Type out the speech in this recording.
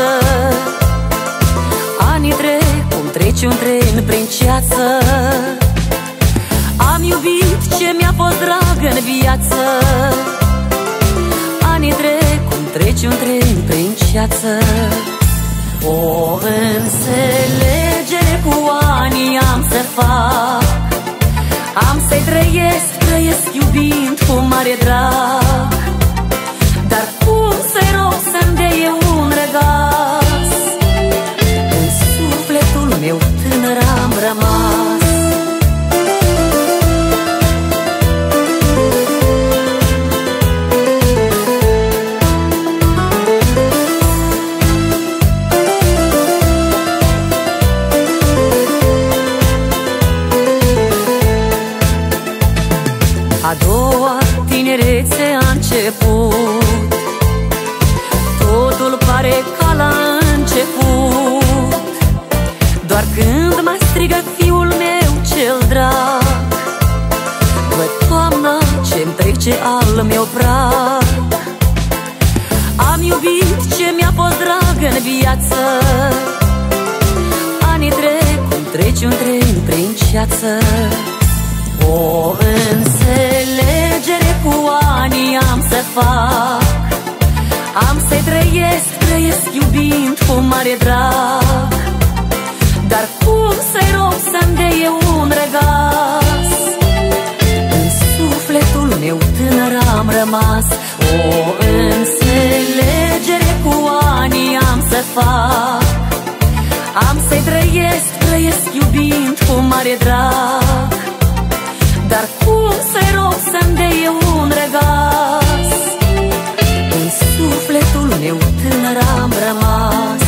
viață. Anii trec cum trece un tren prin ceață. Am iubit ce mi-a fost drag în viață. Anii trec cum trece un tren prin ceață. O înțelegere cu anii am să fac. Am să-i trăiesc iubind cu mare drag. Dar cum să-i rog să-mi dea un răgaz? În sufletul meu tânăr am rămas. A doua tinerețe a început. Totul pare ca la început. Doar când mă strigă fiul meu cel drag, văd toamna ce-mi trece al meu prag. Am iubit ce mi-a fost drag în viață. Anii trec cum trece un tren prin ceață. O înțelegere cu anii am să fac. Am să-i trăiesc iubind cu mare drag. Dar cum să-i rog să-mi dea un răgaz? În sufletul meu tânăr am rămas. O înțelegere cu anii am să fac. Am să-i trăiesc iubind cu mare drag. Dar cum să-i rog să-mi dea un răgaz? În sufletul meu tânăr am rămas.